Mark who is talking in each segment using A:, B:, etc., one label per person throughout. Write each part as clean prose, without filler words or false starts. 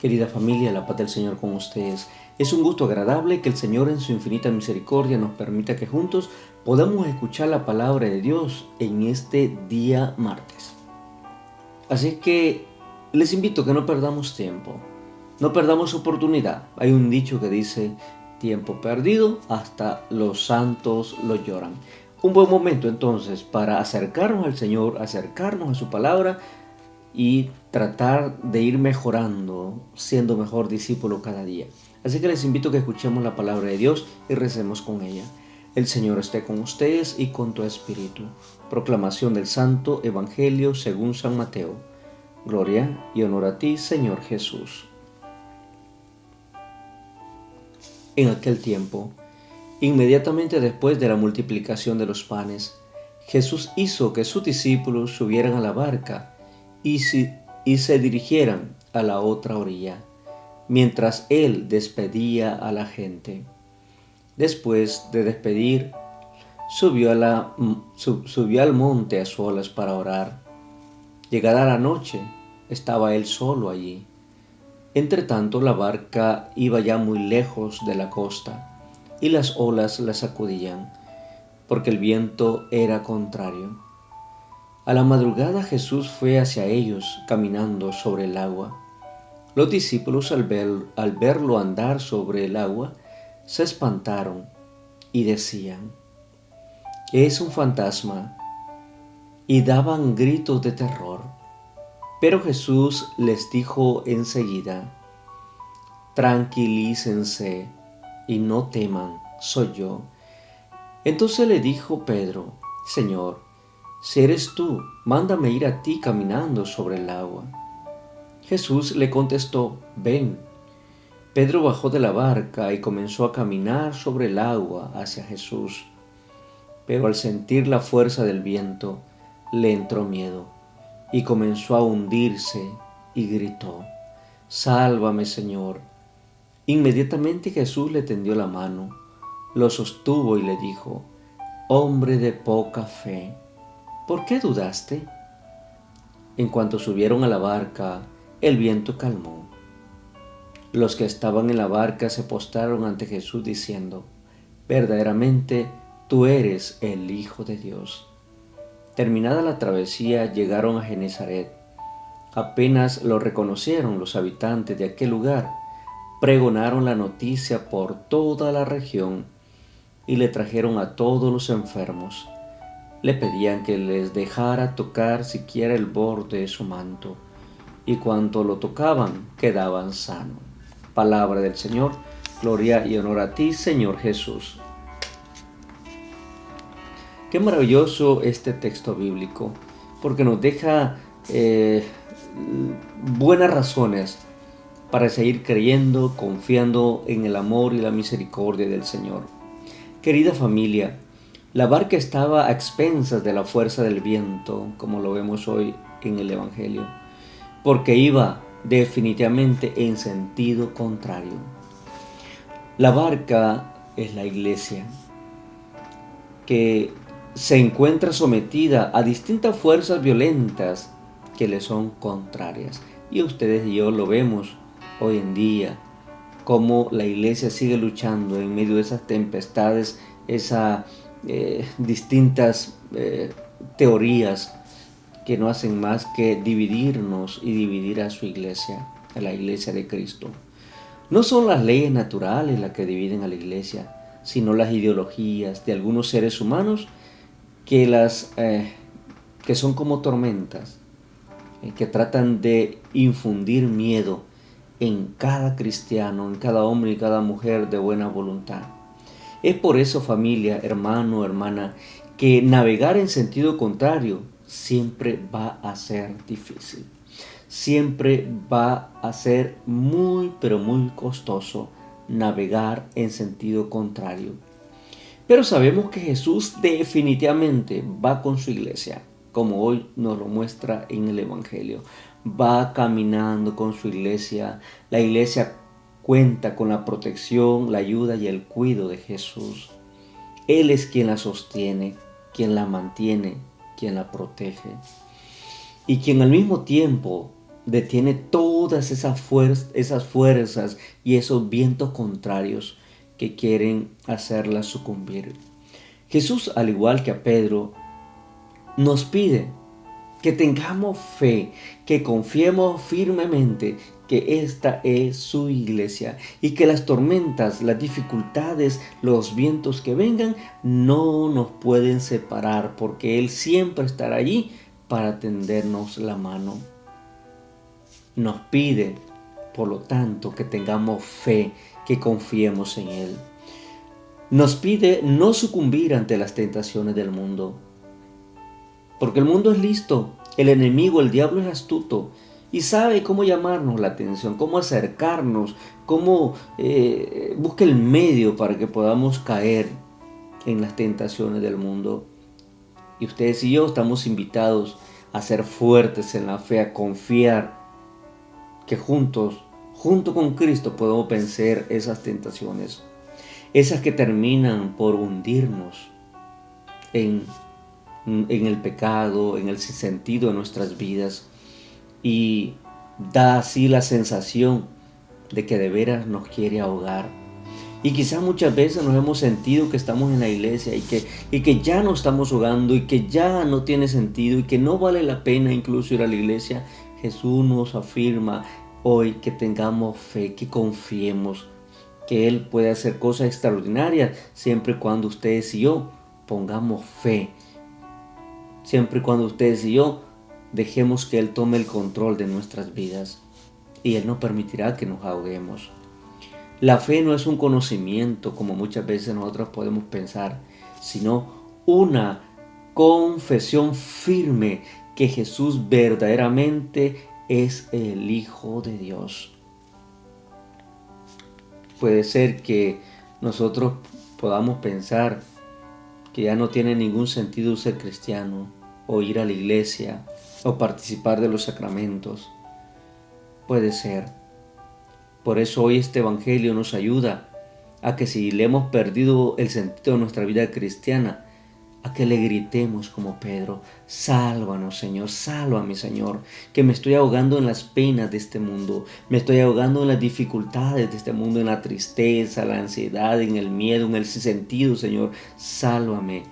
A: Querida familia, la paz del Señor con ustedes. Es un gusto agradable que el Señor en su infinita misericordia nos permita que juntos podamos escuchar la palabra de Dios en este día martes. Así que les invito a que no perdamos tiempo, no perdamos oportunidad. Hay un dicho que dice, tiempo perdido, hasta los santos lo lloran. Un buen momento entonces para acercarnos al Señor, acercarnos a su palabra y tratar de ir mejorando, siendo mejor discípulo cada día. Así que les invito a que escuchemos la palabra de Dios y recemos con ella. El Señor esté con ustedes y con tu espíritu. Proclamación del Santo Evangelio según San Mateo. Gloria y honor a ti, Señor Jesús. En aquel tiempo, inmediatamente después de la multiplicación de los panes, Jesús hizo que sus discípulos subieran a la barca y se dirigieran a la otra orilla, mientras él despedía a la gente. Después de despedir, subió al monte a solas para orar. Llegada la noche, estaba él solo allí. Entretanto, la barca iba ya muy lejos de la costa, y las olas la sacudían, porque el viento era contrario. A la madrugada Jesús fue hacia ellos caminando sobre el agua. Los discípulos al verlo andar sobre el agua se espantaron y decían, es un fantasma, y daban gritos de terror. Pero Jesús les dijo enseguida, tranquilícense y no teman, soy yo. Entonces le dijo Pedro, Señor, si eres tú, mándame ir a ti caminando sobre el agua. Jesús le contestó, ven. Pedro bajó de la barca y comenzó a caminar sobre el agua hacia Jesús. Pero al sentir la fuerza del viento, le entró miedo y comenzó a hundirse y gritó, sálvame, Señor. Inmediatamente Jesús le tendió la mano, lo sostuvo y le dijo, hombre de poca fe, ¿por qué dudaste? En cuanto subieron a la barca, el viento calmó. Los que estaban en la barca se postraron ante Jesús diciendo, verdaderamente tú eres el Hijo de Dios. Terminada la travesía, llegaron a Genesaret. Apenas lo reconocieron los habitantes de aquel lugar, pregonaron la noticia por toda la región y le trajeron a todos los enfermos. Le pedían que les dejara tocar siquiera el borde de su manto, y cuanto lo tocaban quedaban sanos. Palabra del Señor, gloria y honor a ti, Señor Jesús. Qué maravilloso este texto bíblico, porque nos deja buenas razones para seguir creyendo, confiando en el amor y la misericordia del Señor. Querida familia, la barca estaba a expensas de la fuerza del viento, como lo vemos hoy en el Evangelio, porque iba definitivamente en sentido contrario. La barca es la iglesia, que se encuentra sometida a distintas fuerzas violentas que le son contrarias. Y ustedes y yo lo vemos hoy en día, cómo la iglesia sigue luchando en medio de esas tempestades, esas distintas teorías que no hacen más que dividirnos y dividir a su iglesia, a la iglesia de Cristo. No son las leyes naturales las que dividen a la iglesia, sino las ideologías de algunos seres humanos que son como tormentas, que tratan de infundir miedo en cada cristiano, en cada hombre y cada mujer de buena voluntad. Es por eso, familia, hermano, hermana, que navegar en sentido contrario siempre va a ser difícil. Siempre va a ser muy, pero muy costoso navegar en sentido contrario. Pero sabemos que Jesús definitivamente va con su iglesia, como hoy nos lo muestra en el Evangelio. Va caminando con su iglesia. La iglesia cuenta con la protección, la ayuda y el cuidado de Jesús. Él es quien la sostiene, quien la mantiene, quien la protege. Y quien al mismo tiempo detiene todas esas fuerzas y esos vientos contrarios que quieren hacerla sucumbir. Jesús, al igual que a Pedro, nos pide que tengamos fe, que confiemos firmemente que esta es su iglesia y que las tormentas, las dificultades, los vientos que vengan no nos pueden separar, porque Él siempre estará allí para tendernos la mano. Nos pide, por lo tanto, que tengamos fe, que confiemos en Él. Nos pide no sucumbir ante las tentaciones del mundo, porque el mundo es listo, el enemigo, el diablo es astuto y sabe cómo llamarnos la atención, cómo acercarnos, cómo busca el medio para que podamos caer en las tentaciones del mundo. Y ustedes y yo estamos invitados a ser fuertes en la fe, a confiar que junto con Cristo podemos vencer esas tentaciones, esas que terminan por hundirnos en el pecado, en el sinsentido de nuestras vidas, y da así la sensación de que de veras nos quiere ahogar. Y quizás muchas veces nos hemos sentido que estamos en la iglesia y que ya no estamos jugando y que ya no tiene sentido y que no vale la pena incluso ir a la iglesia. Jesús nos afirma hoy que tengamos fe, que confiemos, que Él puede hacer cosas extraordinarias siempre y cuando ustedes y yo pongamos fe. Siempre y cuando ustedes y yo dejemos que Él tome el control de nuestras vidas y Él no permitirá que nos ahoguemos. La fe no es un conocimiento como muchas veces nosotros podemos pensar, sino una confesión firme que Jesús verdaderamente es el Hijo de Dios. Puede ser que nosotros podamos pensar que ya no tiene ningún sentido ser cristiano, o ir a la iglesia, o participar de los sacramentos. Puede ser. Por eso hoy este Evangelio nos ayuda a que si le hemos perdido el sentido de nuestra vida cristiana, a que le gritemos como Pedro: sálvanos, Señor, sálvame, Señor, que me estoy ahogando en las penas de este mundo, me estoy ahogando en las dificultades de este mundo, en la tristeza, la ansiedad, en el miedo, en el sinsentido, Señor, sálvame.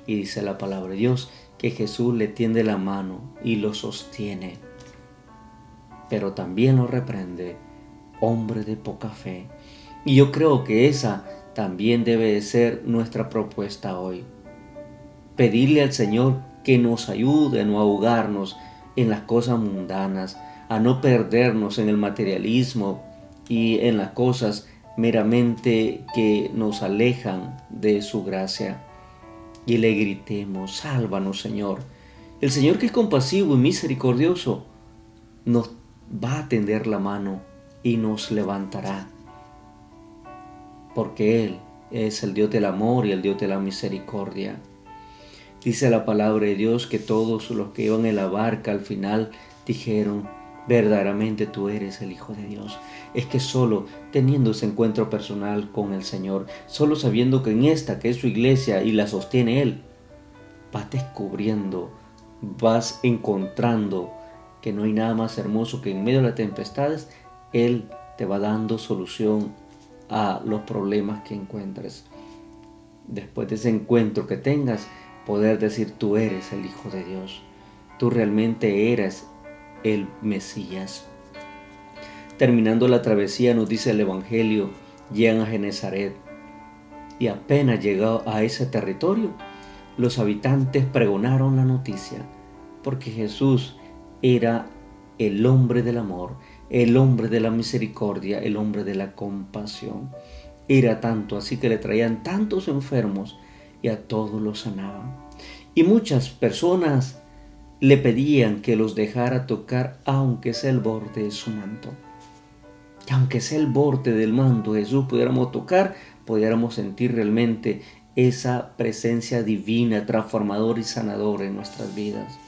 A: Y dice la palabra de Dios que Jesús le tiende la mano y lo sostiene, pero también lo reprende: hombre de poca fe. Y yo creo que esa también debe de ser nuestra propuesta hoy. Pedirle al Señor que nos ayude a no ahogarnos en las cosas mundanas, a no perdernos en el materialismo y en las cosas meramente que nos alejan de su gracia. Y le gritemos: sálvanos, Señor. El Señor, que es compasivo y misericordioso, nos va a tender la mano y nos levantará, porque Él es el Dios del amor y el Dios de la misericordia. Dice la palabra de Dios que todos los que iban en la barca al final dijeron: verdaderamente tú eres el Hijo de Dios. Es que solo teniendo ese encuentro personal con el Señor, solo sabiendo que en esta, que es su iglesia y la sostiene Él, vas descubriendo, vas encontrando que no hay nada más hermoso que en medio de las tempestades, Él te va dando solución a los problemas que encuentres. Después de ese encuentro que tengas, poder decir: tú eres el Hijo de Dios, tú realmente eres el Mesías. Terminando la travesía, nos dice el Evangelio, llegan a Genezaret y apenas llegado a ese territorio, los habitantes pregonaron la noticia, porque Jesús era el hombre del amor, el hombre de la misericordia, el hombre de la compasión. Era tanto así que le traían tantos enfermos y a todos los sanaban. Y muchas personas le pedían que los dejara tocar, aunque sea el borde de su manto. Que aunque sea el borde del manto de Jesús pudiéramos tocar, pudiéramos sentir realmente esa presencia divina, transformadora y sanadora en nuestras vidas.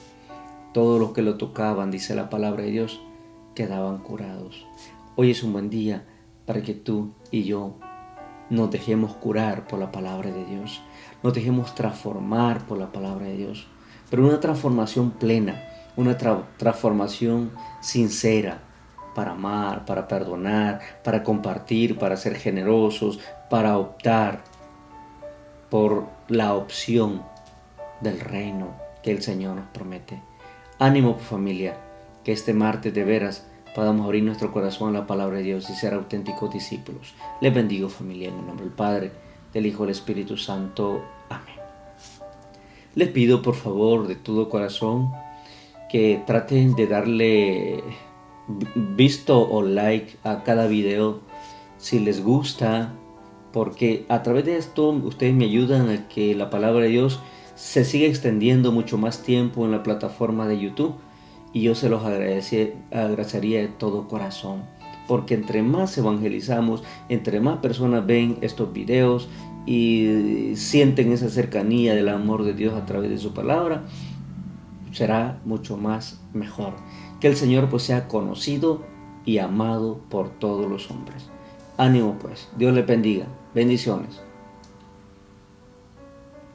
A: Todos los que lo tocaban, dice la palabra de Dios, quedaban curados. Hoy es un buen día para que tú y yo nos dejemos curar por la palabra de Dios, nos dejemos transformar por la palabra de Dios, pero una transformación plena, una transformación sincera para amar, para perdonar, para compartir, para ser generosos, para optar por la opción del reino que el Señor nos promete. Ánimo, familia, que este martes de veras podamos abrir nuestro corazón a la palabra de Dios y ser auténticos discípulos. Les bendigo, familia, en el nombre del Padre, del Hijo y del Espíritu Santo. Amén. Les pido por favor de todo corazón que traten de darle visto o like a cada video si les gusta, porque a través de esto ustedes me ayudan a que la palabra de Dios se siga extendiendo mucho más tiempo en la plataforma de YouTube, y yo se los agradecería de todo corazón, porque entre más evangelizamos, entre más personas ven estos videos y sienten esa cercanía del amor de Dios a través de su palabra, será mucho más mejor. Que el Señor pues sea conocido y amado por todos los hombres. Ánimo pues, Dios les bendiga. Bendiciones.